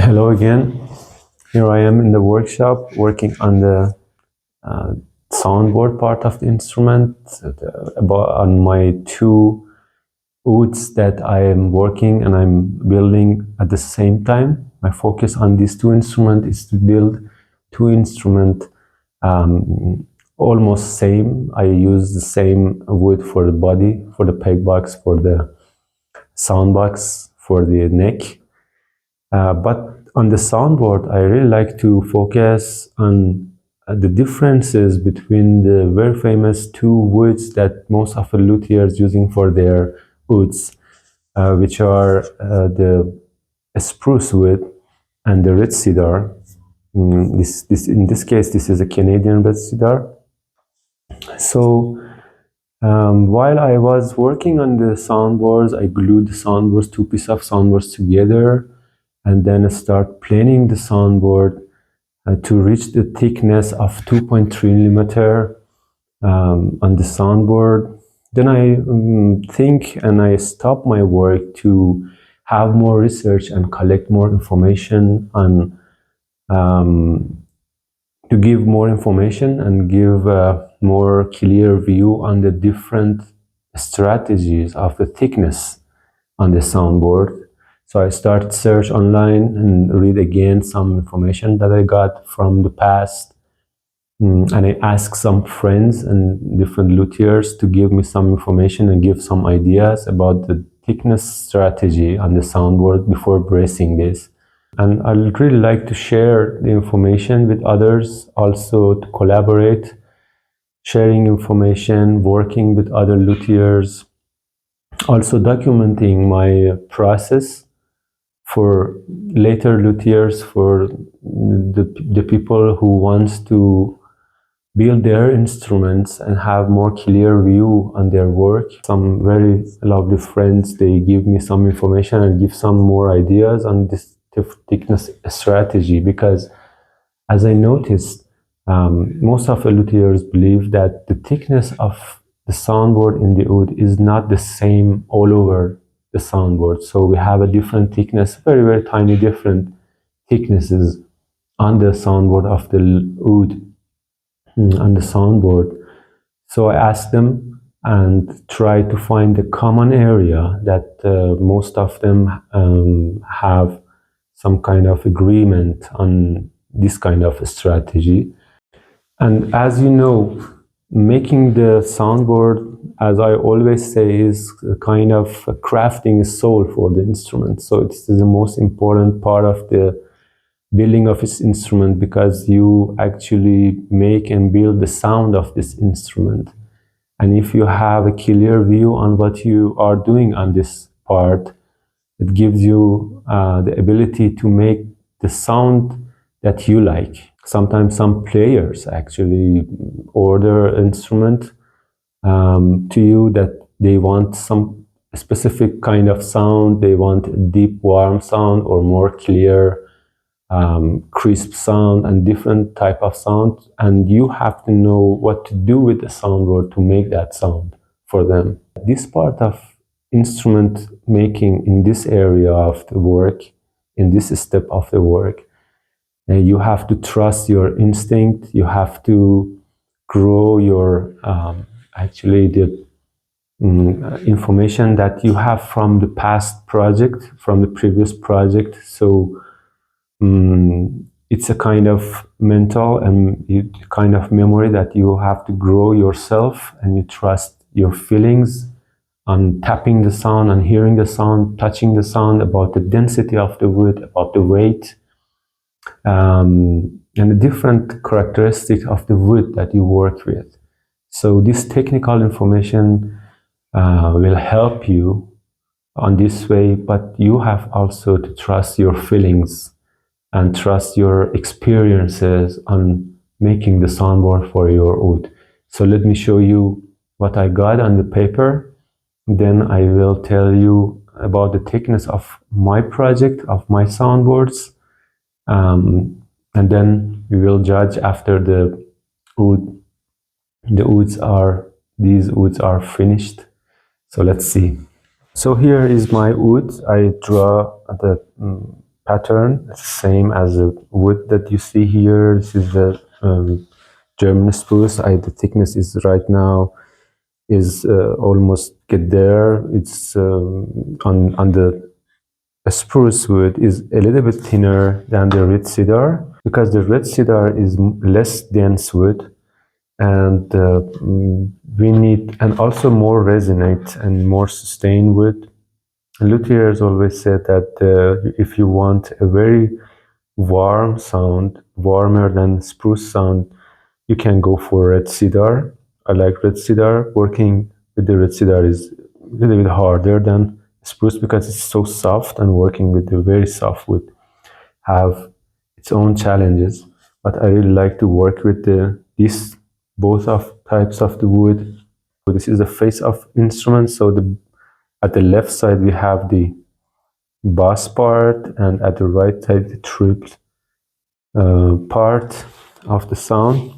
Hello again. Here I am in the workshop working on the soundboard part of the instrument, on my two ouds that I am working and I'm building at the same time. My focus on these two instruments is to build two instruments almost same. I use the same wood for the body, for the peg box, for the sound box, for the neck. But on the soundboard, I really like to focus on the differences between the very famous two woods that most of the luthiers using for their ouds, which are the spruce wood and the red cedar. In this case, this is a Canadian red cedar. So while I was working on the soundboards, I glued the soundboards, two pieces of soundboards together, and then start planing the soundboard to reach the thickness of 2.3 millimeter on the soundboard. Then I think and I stop my work to have more research and collect more information on to give more information and give a more clear view on the different strategies of the thickness on the soundboard. So I start search online and read again some information that I got from the past. And I ask some friends and different luthiers to give me some information and give some ideas about the thickness strategy on the soundboard before bracing this. And I'd really like to share the information with others, also to collaborate, sharing information, working with other luthiers, also documenting my process for later luthiers, for the people who wants to build their instruments and have more clear view on their work. Some very lovely friends, they give me some information and give some more ideas on this thickness strategy, because as I noticed, most of the luthiers believe that the thickness of the soundboard in the oud is not the same all over the soundboard. So we have a different thickness, very, very tiny different thicknesses on the soundboard of the oud, on the soundboard. So I asked them and tried to find the common area that most of them have some kind of agreement on this kind of strategy. And as you know, making the soundboard, as I always say, is a kind of crafting a soul for the instrument. So it's the most important part of the building of this instrument, because you actually make and build the sound of this instrument. And if you have a clear view on what you are doing on this part, it gives you the ability to make the sound that you like. Sometimes some players actually order an instrument to you that they want some specific kind of sound. They want a deep, warm sound or more clear, crisp sound and different type of sound. And you have to know what to do with the soundboard to make that sound for them. This part of instrument making in this area of the work, in this step of the work, you have to trust your instinct. You have to grow your actually the information that you have from the past project, from the previous project. So it's a kind of mental and kind of memory that you have to grow yourself, and you trust your feelings on tapping the sound and hearing the sound, touching the sound, about the density of the wood, about the weight, and the different characteristics of the wood that you work with. So this technical information will help you on this way, but you have also to trust your feelings and trust your experiences on making the soundboard for your oud. So let me show you what I got on the paper. Then I will tell you about the thickness of my project, of my soundboards. And then we will judge after the oud. These ouds are finished. So let's see. So here is my oud. I draw the pattern. It's the same as the wood that you see here. This is the German spruce. The thickness is right now is almost get there. It's on the spruce wood is a little bit thinner than the red cedar, because the red cedar is less dense wood, and we need, and also more resonate and more sustained wood. Luthiers always said that if you want a very warm sound, warmer than spruce sound, you can go for red cedar. I like red cedar. Working with the red cedar is a little bit harder than spruce because it's so soft, and working with the very soft wood have its own challenges. But I really like to work with these both of types of the wood. So this is the face of instrument. So at the left side we have the bass part, and at the right side the triple part of the sound.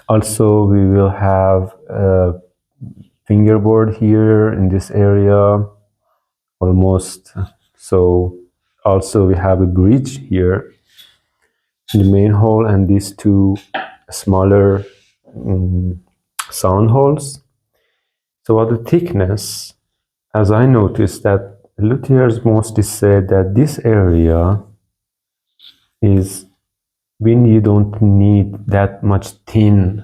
Also, we will have a fingerboard here in this area, almost. So also we have a bridge here in the main hole, and these two smaller sound holes. So about the thickness, as I noticed that luthiers mostly said that this area is when you don't need that much thin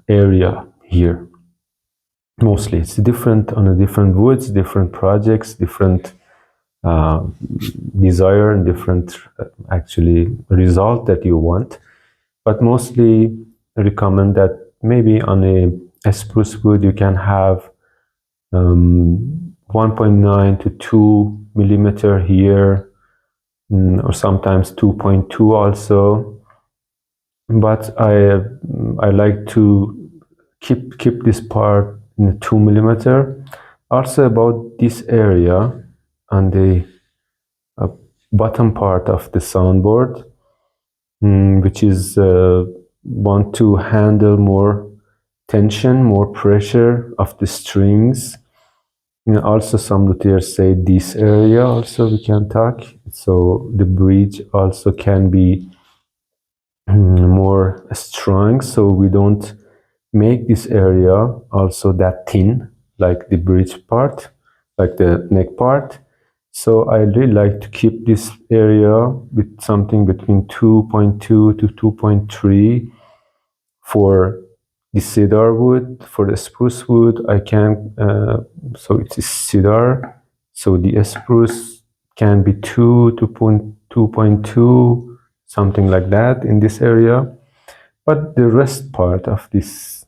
area here. Mostly it's different on the different woods, different projects, different desire, and different actually result that you want. But mostly I recommend that maybe on a spruce wood you can have 1.9 to 2 millimeter here, or sometimes 2.2 also. But I like to keep this part in 2 millimeter. Also about this area on the bottom part of the soundboard, which is want to handle more tension, more pressure of the strings. And also some luthiers say this area also we can talk. So the bridge also can be more strong, so we don't make this area also that thin like the bridge part, like the neck part. So I really like to keep this area with something between 2.2 to 2.3 for the cedar wood. For the spruce wood I can so it is cedar, so the spruce can be 2 to 2.2, something like that in this area. But the rest part of this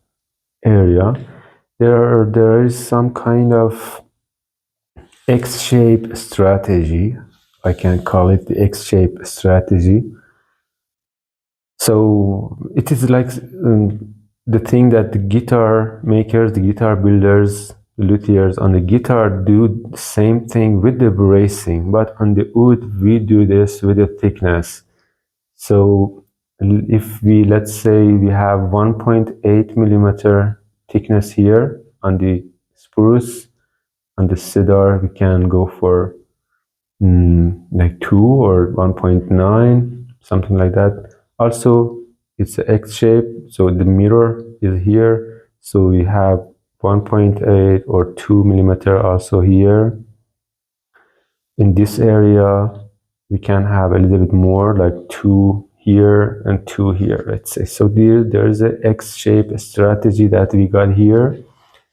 area, there is some kind of X-shape strategy. I can call it the X-shape strategy. So it is like the thing that the guitar makers, the guitar builders, the luthiers on the guitar do the same thing with the bracing, but on the wood we do this with the thickness. So if we, let's say we have 1.8 millimeter thickness here on the spruce, on the cedar we can go for like 2 or 1.9, something like that. Also it's an X shape, so the mirror is here, so we have 1.8 or 2 millimeter also here. In this area we can have a little bit more, like 2 here and 2 here, let's say. So there is an X-shape strategy that we got here.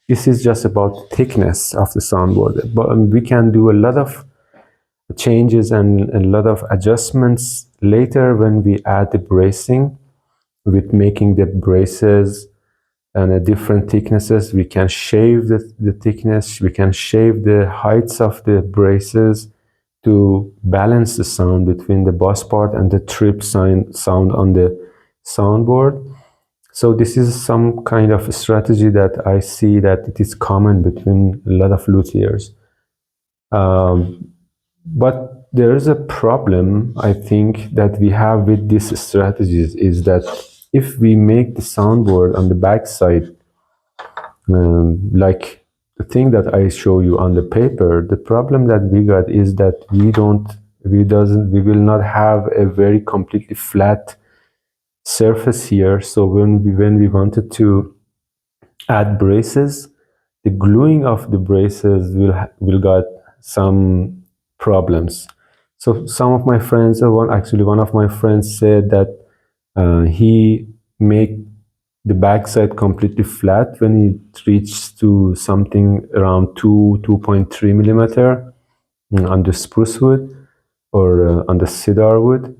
This is just about thickness of the soundboard, but we can do a lot of changes and a lot of adjustments later when we add the bracing. With making the braces and different thicknesses, we can shave the thickness, we can shave the heights of the braces to balance the sound between the bass part and the trip sound on the soundboard. So this is some kind of a strategy that I see that it is common between a lot of luthiers. But there is a problem, I think, that we have with these strategies, is that if we make the soundboard on the back side like the thing that I show you on the paper, the problem that we got is that we will not have a very completely flat surface here. So when we wanted to add braces, the gluing of the braces will got some problems. So some of my friends, one of my friends said that he make the backside completely flat when it reaches to something around 2.3 millimeter on the spruce wood or on the cedar wood.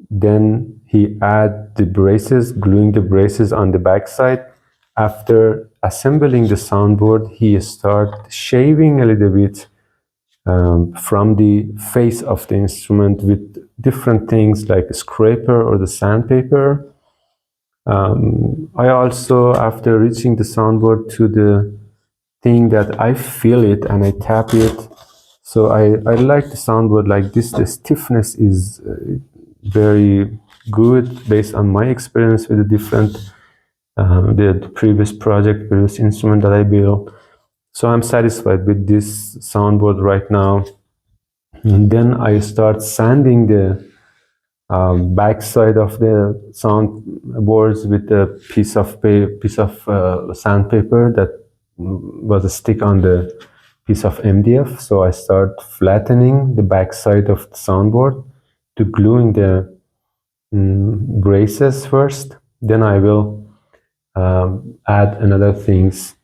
Then he add the braces, gluing the braces on the backside. After assembling the soundboard, he start shaving a little bit from the face of the instrument with different things like a scraper or the sandpaper. I also, after reaching the soundboard to the thing that I feel it and I tap it, so I like the soundboard like this. The stiffness is very good based on my experience with the different, the previous project, previous instrument that I built. So I'm satisfied with this soundboard right now. And then I start sanding the backside of the soundboards with a piece of sandpaper that was a stick on the piece of MDF. So I start flattening the backside of the soundboard to gluing the braces first. Then I will add another things.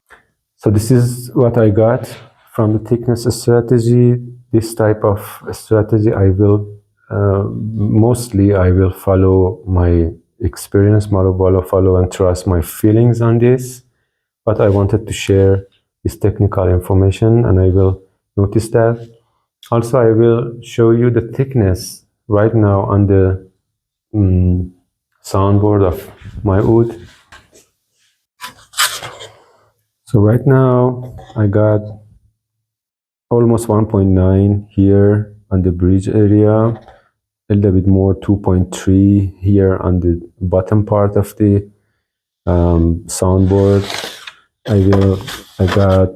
So this is what I got from the thickness strategy. This type of strategy I will mostly I will follow my experience, follow and trust my feelings on this. But I wanted to share this technical information, and I will notice that. Also, I will show you the thickness right now on the soundboard of my wood. So right now I got almost 1.9 here on the bridge area, a little bit more, 2.3 here on the bottom part of the soundboard. I got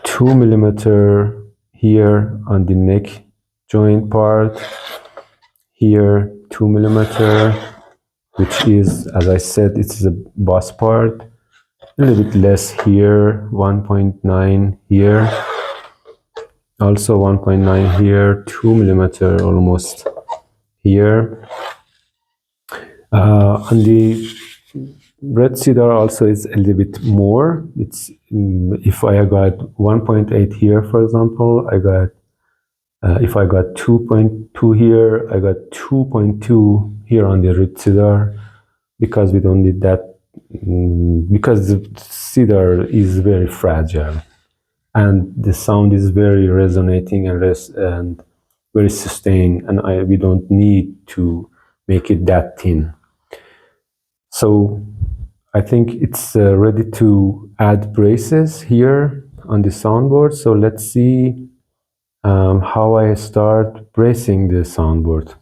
2 millimeter here on the neck joint part, here 2 millimeter, which is, as I said, it's the boss part. A little bit less here, 1.9 here, also 1.9 here, 2 millimeter almost here. On the red cedar also is a little bit more. It's if I got 1.8 here, for example, I got if I got 2.2 here, I got 2.2 here on the red cedar, because we don't need that, because the cedar is very fragile and the sound is very resonating and very sustained, and we don't need to make it that thin. So I think it's ready to add braces here on the soundboard. So let's see how I start bracing the soundboard.